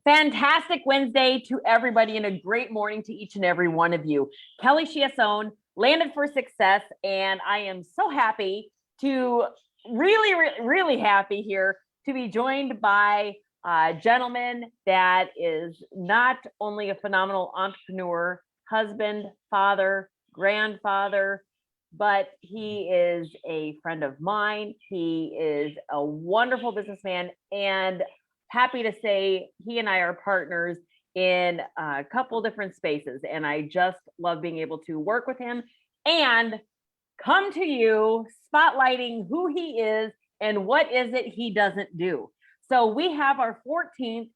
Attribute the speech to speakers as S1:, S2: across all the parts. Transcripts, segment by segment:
S1: Fantastic Wednesday to everybody and a great morning to each and every one of you. Kelly Chiasson, Landed for Success, and I am so happy to really happy here to be joined by a gentleman that is not only a phenomenal entrepreneur, husband, father, grandfather, but he is a friend of mine. He is a wonderful businessman, and happy to say he and I are partners in a couple different spaces. And I just love being able to work with him and come to you spotlighting who he is and what is it he doesn't do. So we have our 14th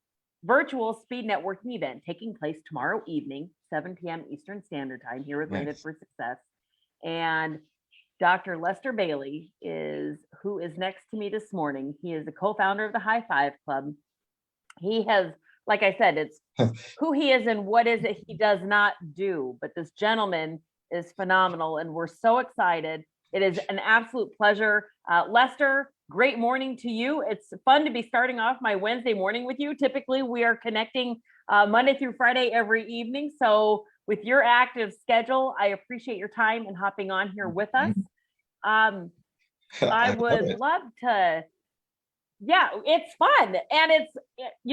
S1: virtual speed networking event taking place tomorrow evening, 7 p.m. Eastern Standard Time here at Landed for Success. And Dr. Lester Bailey is who is next to me this morning. He is the co-founder of the High Five Club. He has, like I said, it's who he is and what is it he does not do. But this gentleman is phenomenal, and we're so excited. It is an absolute pleasure. Lester, great morning to you. It's fun to be starting off my Wednesday morning with you. Typically, we are connecting Monday through Friday every evening. So with your active schedule, I appreciate your time and hopping on here with us. I would love to. Yeah, it's fun, and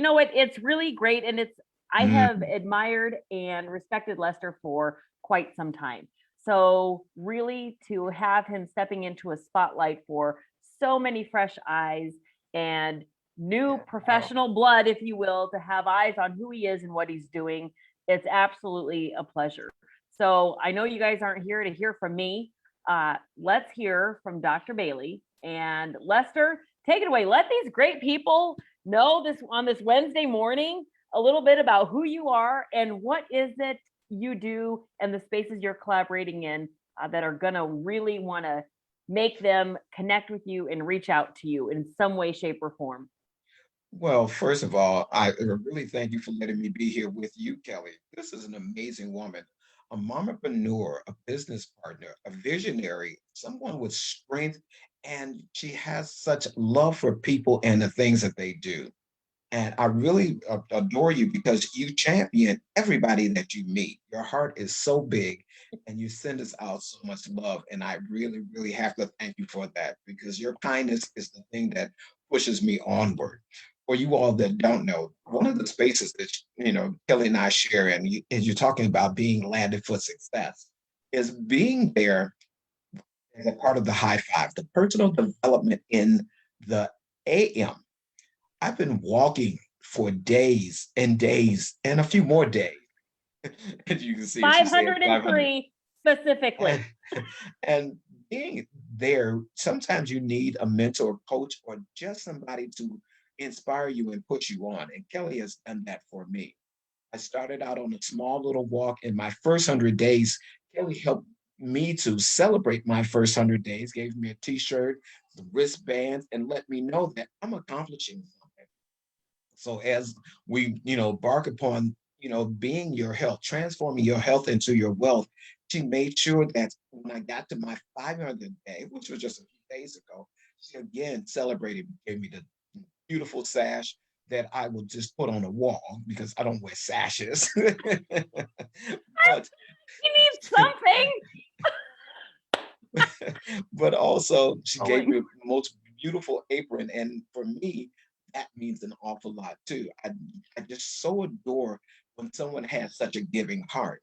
S1: it's really great, and I have admired and respected Lester for quite some time. So really to have him stepping into a spotlight for so many fresh eyes and new professional blood, if you will, to have eyes on who he is and what he's doing, it's absolutely a pleasure. So I know you guys aren't here to hear from me. Let's hear from Dr. Bailey. And Lester, take it away. Let these great people know this on this Wednesday morning a little bit about who you are and what is it you do and the spaces you're collaborating in that are going to really want to make them connect with you and reach out to you in some way, shape, or form.
S2: Well, first of all, I really thank you for letting me be here with you, Kelly. This is an amazing woman, a mompreneur, a business partner, a visionary, someone with strength, and she has such love for people and the things that they do. And I really adore you because you champion everybody that you meet. Your heart is so big and you send us out so much love. And I really have to thank you for that because your kindness is the thing that pushes me onward. For you all that don't know, one of the spaces that, Kelly and I share, and you're talking about being landed for success, is being there as a part of the high five, the personal development in the AM. I've been walking for days and days and a few more days. As you can see,
S1: 503 specifically.
S2: And being there, sometimes you need a mentor, coach, or just somebody to inspire you and push you on. And Kelly has done that for me. I started out on a small little walk in my first 100 days. Kelly helped me to celebrate my first 100 days, gave me a t-shirt, the wristbands, and let me know that I'm accomplishing something. So as we, bark upon, being your health, transforming your health into your wealth, she made sure that when I got to my 500th day, which was just a few days ago, she again celebrated, gave me the beautiful sash that I will just put on the wall because I don't wear sashes.
S1: But you need something.
S2: But also she gave me the most beautiful apron. And for me, that means an awful lot too. I just so adore when someone has such a giving heart.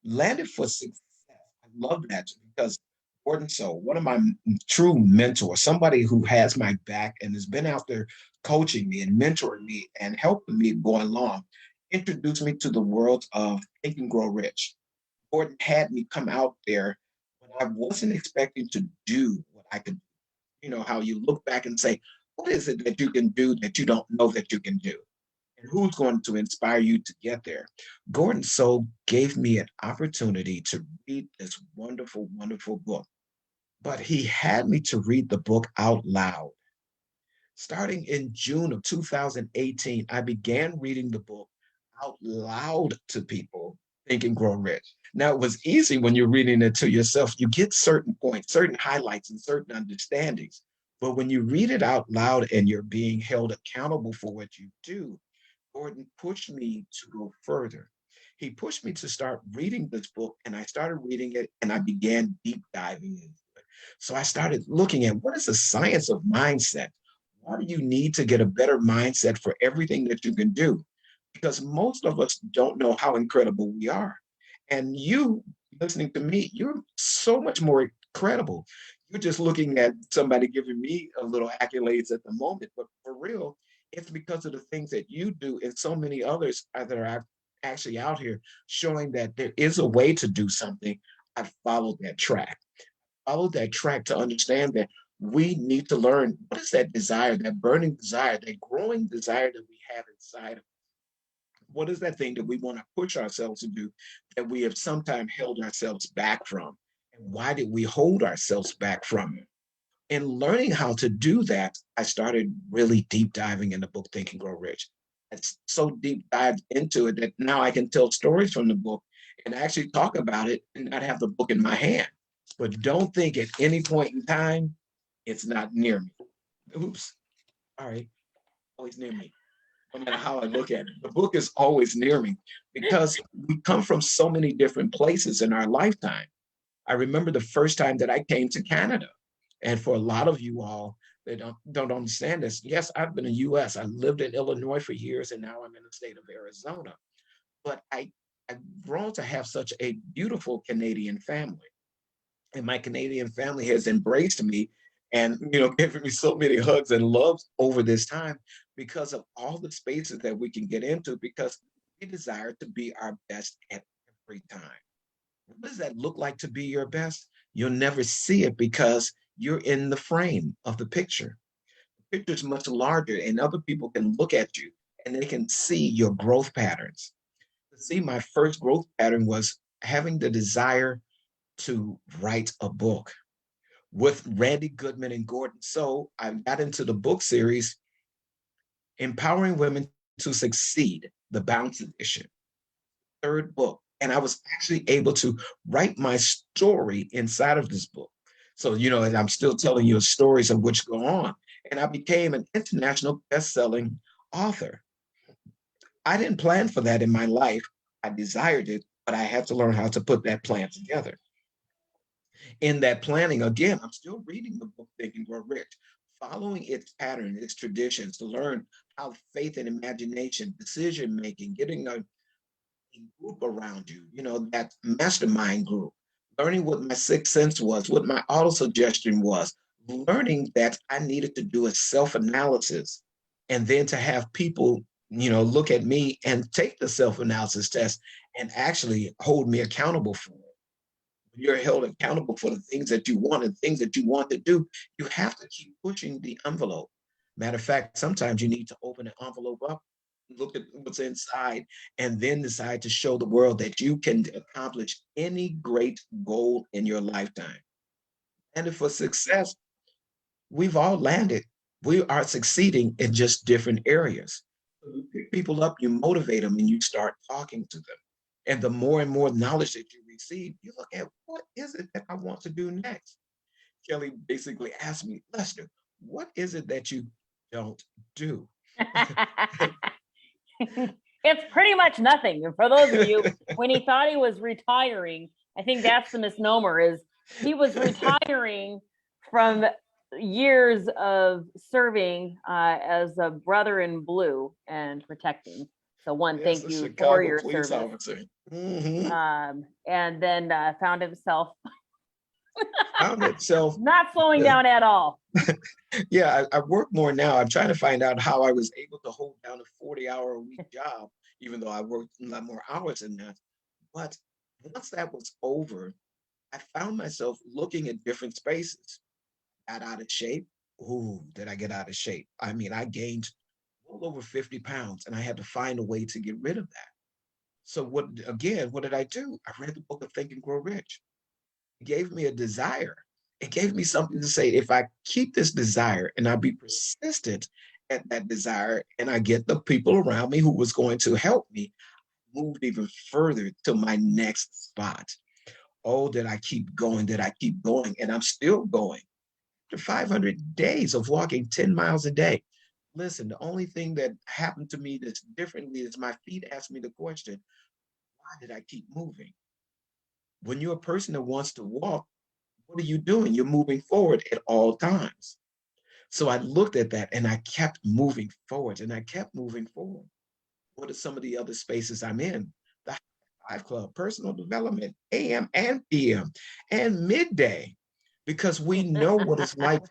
S2: Landed for success. I love that because Gordon So, one of my true mentors, somebody who has my back and has been out there coaching me and mentoring me and helping me go along, introduced me to the world of Think and Grow Rich. Gordon had me come out there when I wasn't expecting to do what I could. How you look back and say, what is it that you can do that you don't know that you can do? And who's going to inspire you to get there? Gordon So gave me an opportunity to read this wonderful book, but he had me to read the book out loud. Starting in June of 2018, I began reading the book out loud to people, Think and Grow Rich. Now, it was easy when you're reading it to yourself. You get certain points, certain highlights, and certain understandings. But when you read it out loud and you're being held accountable for what you do, Gordon pushed me to go further. He pushed me to start reading this book, and I started reading it, and I began deep diving into it. So I started looking at what is the science of mindset? What do you need to get a better mindset for everything that you can do? Because most of us don't know how incredible we are. And you listening to me, you're so much more incredible. You're just looking at somebody giving me a little accolades at the moment, but for real, it's because of the things that you do and so many others that are actually out here showing that there is a way to do something. I followed that track. Followed that track to understand that we need to learn what is that desire, that burning desire, that growing desire that we have inside of. What is that thing that we want to push ourselves to do that we have sometimes held ourselves back from? And why did we hold ourselves back from it? In learning how to do that, I started really deep diving in the book Think and Grow Rich. It's so deep dived into it that now I can tell stories from the book and actually talk about it and not have the book in my hand. But don't think at any point in time it's not near me. Oops. All right. Always near me. No matter how I look at it, the book is always near me because we come from so many different places in our lifetime. I remember the first time that I came to Canada. And for a lot of you all that don't understand this, yes, I've been in the US. I lived in Illinois for years, and now I'm in the state of Arizona. But I've grown to have such a beautiful Canadian family. And my Canadian family has embraced me and given me so many hugs and loves over this time because of all the spaces that we can get into because we desire to be our best at every time. What does that look like to be your best? You'll never see it because you're in the frame of the picture. The picture is much larger, and other people can look at you and they can see your growth patterns. See, my first growth pattern was having the desire to write a book with Randy Goodman and Gordon. So I got into the book series, Empowering Women to Succeed, the Bounce Edition, third book. And I was actually able to write my story inside of this book. So, and I'm still telling you stories of which go on. And I became an international best-selling author. I didn't plan for that in my life. I desired it, but I had to learn how to put that plan together. In that planning, again, I'm still reading the book Think and Grow Rich, following its pattern, its traditions to learn how faith and imagination, decision making, getting a group around you, that mastermind group, learning what my sixth sense was, what my auto suggestion was, learning that I needed to do a self analysis and then to have people, look at me and take the self analysis test and actually hold me accountable for it. You're held accountable for the things that you want and things that you want to do, you have to keep pushing the envelope. Matter of fact, sometimes you need to open the envelope up, look at what's inside, and then decide to show the world that you can accomplish any great goal in your lifetime. And for success, we've all landed. We are succeeding in just different areas. You pick people up, you motivate them, and you start talking to them. And the more and more knowledge that you receive, you look at what is it that I want to do next? Kelly basically asked me, Lester, what is it that you don't do?
S1: It's pretty much nothing. And for those of you, when he thought he was retiring, I think that's the misnomer is he was retiring from years of serving as a brother in blue and protecting. So one,
S2: Yes,
S1: thank
S2: the
S1: you for
S2: Chicago
S1: your
S2: police
S1: service.
S2: officer. Mm-hmm.
S1: And then found himself
S2: Found itself.
S1: not slowing down at all.
S2: Yeah, I work more now. I'm trying to find out how I was able to hold down a 40-hour-a-week job, even though I worked a lot more hours than that. But once that was over, I found myself looking at different spaces. Got out of shape. Ooh, did I get out of shape? I mean, I gained well over 50 pounds and I had to find a way to get rid of that. So what did I do? I read the book of Think and Grow Rich. It gave me a desire. It gave me something to say. If I keep this desire and I be persistent at that desire and I get the people around me who was going to help me move even further to my next spot. Oh, did I keep going? Did I keep going? And I'm still going. After 500 days of walking 10 miles a day, Listen, the only thing that happened to me that's differently is my feet asked me the question, why did I keep moving? When you're a person that wants to walk, what are you doing? You're moving forward at all times. So I looked at that and I kept moving forward and I kept moving forward. What are some of the other spaces I'm in? The Hive Club, personal development, AM and PM, and midday, because we know what it's like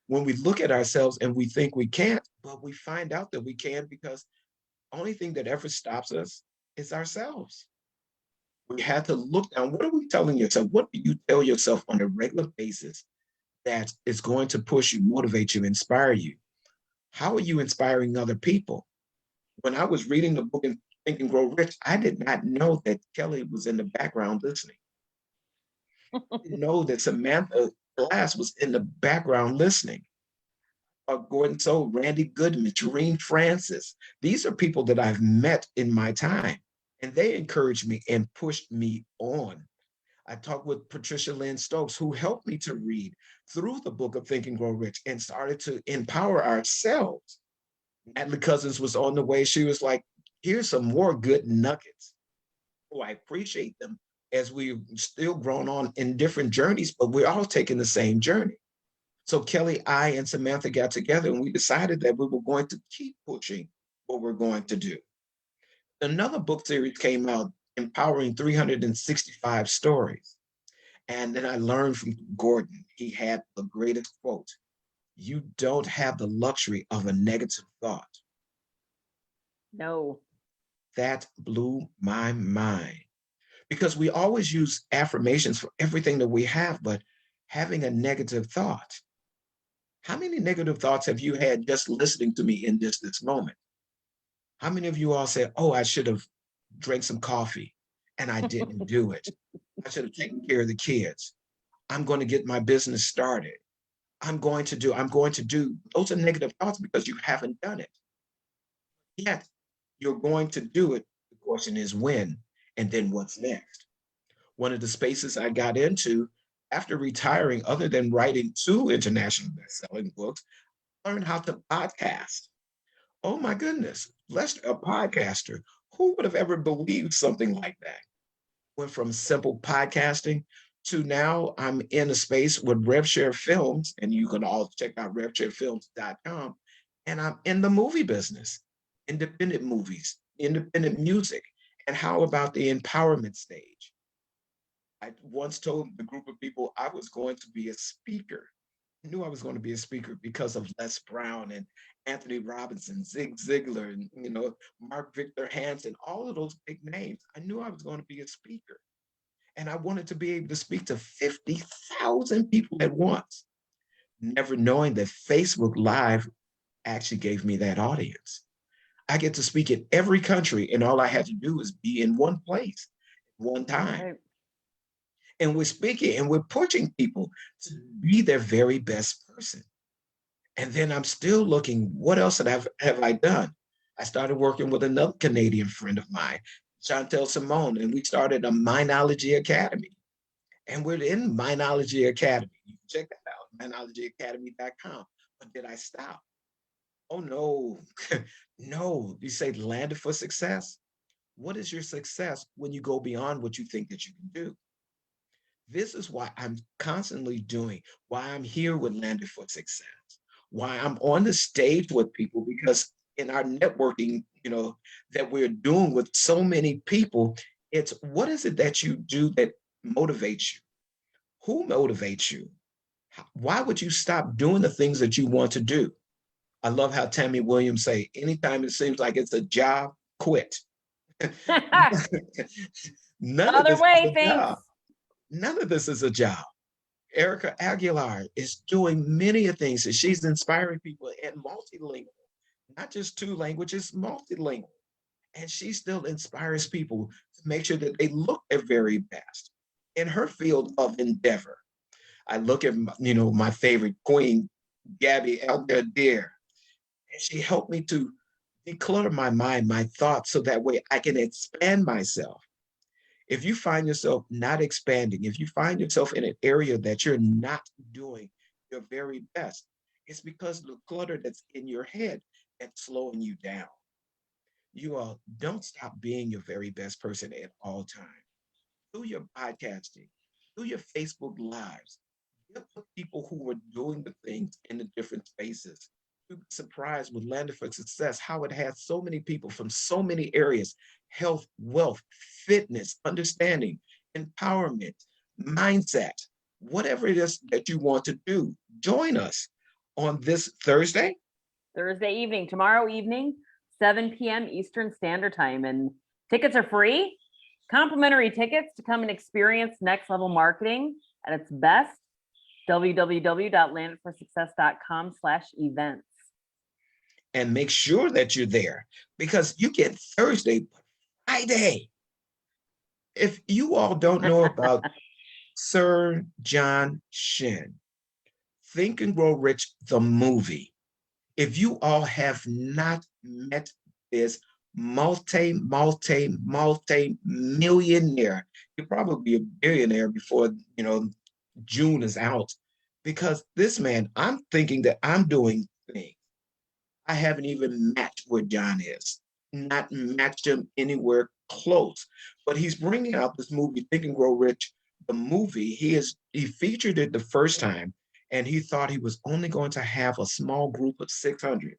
S2: when we look at ourselves and we think we can't, but we find out that we can because the only thing that ever stops us is ourselves. We have to look down. What are we telling yourself? What do you tell yourself on a regular basis that is going to push you, motivate you, inspire you? How are you inspiring other people? When I was reading the book and Think and Grow Rich, I did not know that Kelly was in the background listening. I didn't know that Samantha Glass was in the background listening. Gordon So, Randy Goodman, Jareen Francis. These are people that I've met in my time, and they encouraged me and pushed me on. I talked with Patricia Lynn Stokes, who helped me to read through the book of Think and Grow Rich and started to empower ourselves. Natalie Cousins was on the way. She was like, here's some more good nuggets. Oh, I appreciate them as we've still grown on in different journeys, but we're all taking the same journey. So Kelly, I, and Samantha got together and we decided that we were going to keep pushing what we're going to do. Another book series came out, Empowering 365 Stories. And then I learned from Gordon, he had the greatest quote: you don't have the luxury of a negative thought.
S1: No.
S2: That blew my mind because we always use affirmations for everything that we have, but having a negative thought. How many negative thoughts have you had just listening to me in this moment? How many of you all said, oh, I should have drank some coffee and I didn't do it? I should have taken care of the kids. I'm going to get my business started. I'm going to do. Those are negative thoughts because you haven't done it. Yet you're going to do it. The question is when, and then what's next? One of the spaces I got into after retiring, other than writing two international best-selling books, learned how to podcast. Oh my goodness, Lester, a podcaster. Who would have ever believed something like that? Went from simple podcasting to now I'm in a space with RevShare Films, and you can all check out RevShareFilms.com. And I'm in the movie business, independent movies, independent music. And how about the empowerment stage? I once told the group of people I was going to be a speaker. I knew I was going to be a speaker because of Les Brown and Anthony Robinson, Zig Ziglar, and Mark Victor Hansen, all of those big names. I knew I was going to be a speaker, and I wanted to be able to speak to 50,000 people at once, never knowing that Facebook Live actually gave me that audience. I get to speak in every country, and all I had to do is be in one place, one time.
S1: Right.
S2: And we're speaking and we're pushing people to be their very best person. And then I'm still looking, what else have I done? I started working with another Canadian friend of mine, Chantel Simone, and we started a Minology Academy. And we're in Minology Academy. You can check that out, minologyacademy.com. But did I stop? Oh, no. No. You say landed for success? What is your success when you go beyond what you think that you can do? This is why I'm constantly doing, why I'm here with Landed for Success, why I'm on the stage with people, because in our networking, that we're doing with so many people, it's what is it that you do that motivates you? Who motivates you? Why would you stop doing the things that you want to do? I love how Tammy Williams say, anytime it seems like it's a job, quit. None of
S1: Other
S2: this is
S1: way,
S2: a
S1: thanks.
S2: job. None of this is a job. Erica Aguilar is doing many of things. She's inspiring people in multilingual, not just two languages, multilingual. And she still inspires people to make sure that they look their very best in her field of endeavor. I look at, my favorite queen, Gabby Elder, and she helped me to declutter my mind, my thoughts, so that way I can expand myself. If you find yourself not expanding, if you find yourself in an area that you're not doing your very best, it's because of the clutter that's in your head. at slowing you down. You all don't stop being your very best person at all times. Through your podcasting, through your Facebook lives, get with people who are doing the things in the different spaces. You'd be surprised with Landed for Success how it has so many people from so many areas: health, wealth, fitness, understanding, empowerment, mindset, whatever it is that you want to do. Join us on this Thursday.
S1: Thursday evening, tomorrow evening, 7 p.m. Eastern Standard Time. And tickets are free. Complimentary tickets to come and experience next level marketing at its best. www.landedforsuccess.com/events.
S2: And make sure that you're there because you get Thursday, Friday. If you all don't know about Sir John Shin, Think and Grow Rich, the movie, if you all have not met this multi millionaire, you'll probably be a billionaire before June is out. Because this man, I'm thinking that I'm doing things I haven't even matched where John is, not matched him anywhere close. But he's bringing out this movie, Think and Grow Rich, the movie. He featured it the first time, and he thought he was only going to have a small group of 600.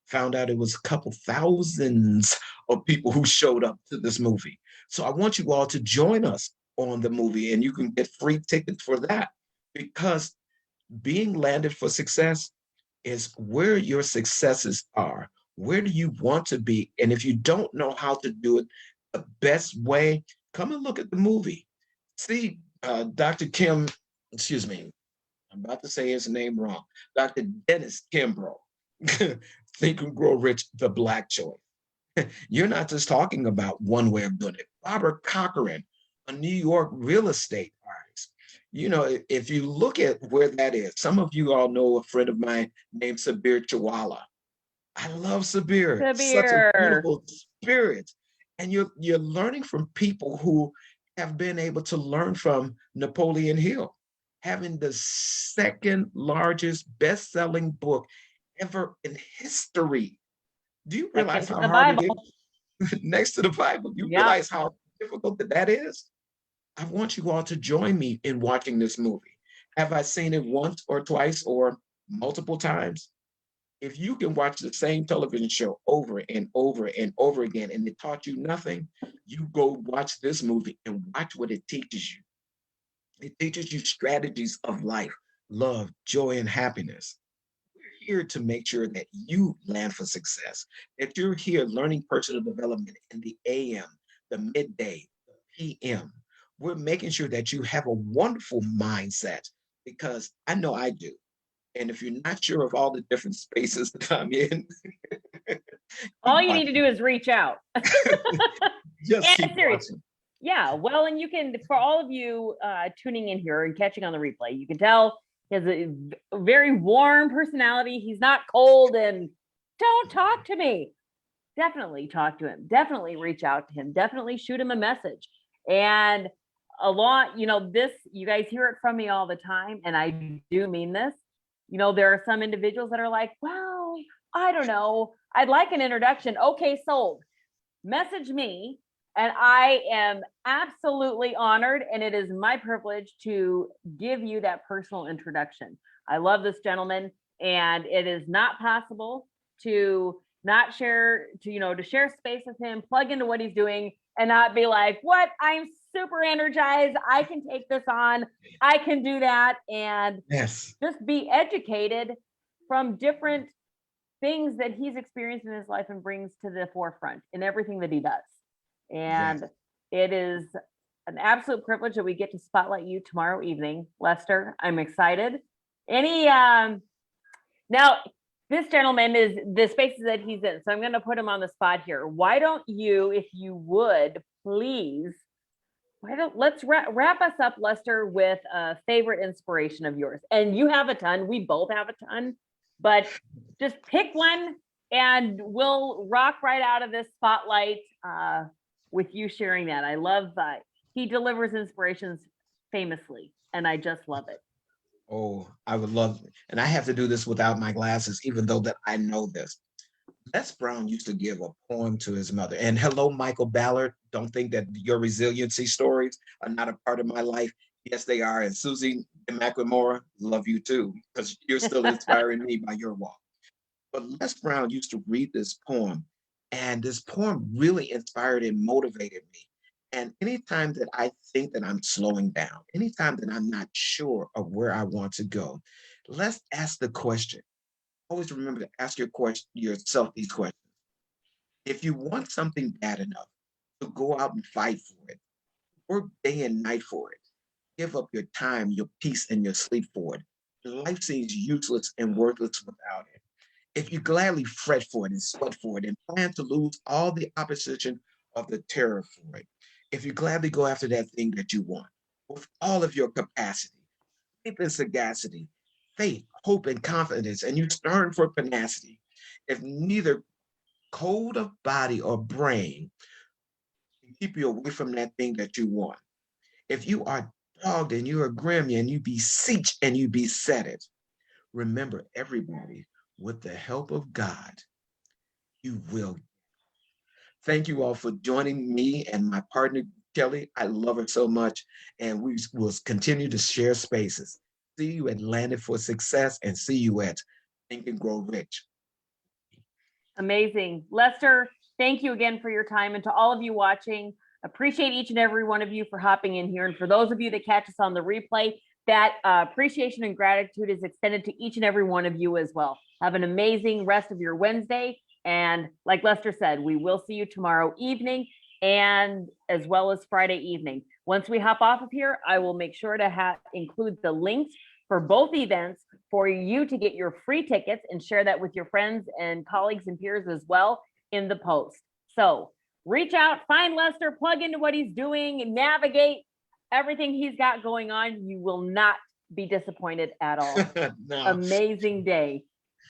S2: Found out it was a couple thousands of people who showed up to this movie. So I want you all to join us on the movie, and you can get free tickets for that because being landed for success is where your successes are. Where do you want to be? And if you don't know how to do it the best way, come and look at the movie. See, Dr. Kim, excuse me, I'm about to say his name wrong. Dr. Dennis Kimbrough, Think and Grow Rich, the Black choice. You're not just talking about one way of doing it. Robert Cochran, a New York real estate artist. If you look at where that is, some of you all know a friend of mine named Sabir Chawala. I love Sabir. Such a beautiful spirit. And you're learning from people who have been able to learn from Napoleon Hill, having the second largest best-selling book ever in history. Do you realize how hard it is? Next to the Bible, you realize how difficult that is? I want you all to join me in watching this movie. Have I seen it once or twice or multiple times? If you can watch the same television show over and over and over again and it taught you nothing, you go watch this movie and watch what it teaches you. It teaches you strategies of life, love, joy, and happiness. We're here to make sure that you land for success, that you're here learning personal development in the AM, the midday, the PM. We're making sure that you have a wonderful mindset because I know I do. And if you're not sure of all the different spaces that I'm in,
S1: all you need to do is reach out.
S2: Just keep watching.
S1: Yeah, well, and you can, for all of you tuning in here and catching on the replay, you can tell he has a very warm personality. He's not cold and don't talk to me. Definitely talk to him. Definitely reach out to him. Definitely shoot him a message. And a lot, this, you guys hear it from me all the time, and I do mean this. There are some individuals that are like, well, I don't know. I'd like an introduction. Okay, sold. Message me, and I am absolutely honored, and it is my privilege to give you that personal introduction. I love this gentleman, and it is not possible to not share, to share space with him, plug into what he's doing, and not be like, what? I'm super energized. I can take this on. I can do that. And
S2: just
S1: be educated from different things that he's experienced in his life and brings to the forefront in everything that he does. And it is an absolute privilege that we get to spotlight you tomorrow evening, Lester. I'm excited. Now this gentleman is the spaces that he's in. So I'm going to put him on the spot here. Why don't you, if you would, please, let's wrap us up, Lester, with a favorite inspiration of yours. And you have a ton. We both have a ton, but just pick one and we'll rock right out of this spotlight with you sharing that. I love he delivers inspirations famously, and I just love it.
S2: Oh, I would love it. And I have to do this without my glasses, even though that I know this. Les Brown used to give a poem to his mother. And hello, Michael Ballard. Don't think that your resiliency stories are not a part of my life. Yes, they are. And Susie McLemore, love you too, because you're still inspiring me by your walk. But Les Brown used to read this poem, and this poem really inspired and motivated me. And anytime that I think that I'm slowing down, anytime that I'm not sure of where I want to go, let's ask the question. Always remember to ask yourself these questions. If you want something bad enough to go out and fight for it, work day and night for it, give up your time, your peace, and your sleep for it, life seems useless and worthless without it. If you gladly fret for it and sweat for it and plan to lose all the opposition of the terror for it, if you gladly go after that thing that you want with all of your capacity, faith and sagacity, faith, hope, and confidence, and you stern for tenacity, if neither cold of body or brain can keep you away from that thing that you want, if you are dogged and you are grim and you beseech and you beset it, remember everybody, with the help of God, you will. Thank you all for joining me and my partner, Kelly. I love her so much, and we will continue to share spaces. See you at Landed for Success and see you at Think and Grow Rich.
S1: Amazing. Lester, thank you again for your time. And to all of you watching, appreciate each and every one of you for hopping in here. And for those of you that catch us on the replay, that appreciation and gratitude is extended to each and every one of you as well. Have an amazing rest of your Wednesday. And like Lester said, we will see you tomorrow evening and as well as Friday evening. Once we hop off of here, I will make sure to include the links for both events for you to get your free tickets and share that with your friends and colleagues and peers as well in the post. So reach out, find Lester, plug into what he's doing, and navigate everything he's got going on. You will not be disappointed at all.
S2: No.
S1: Amazing day.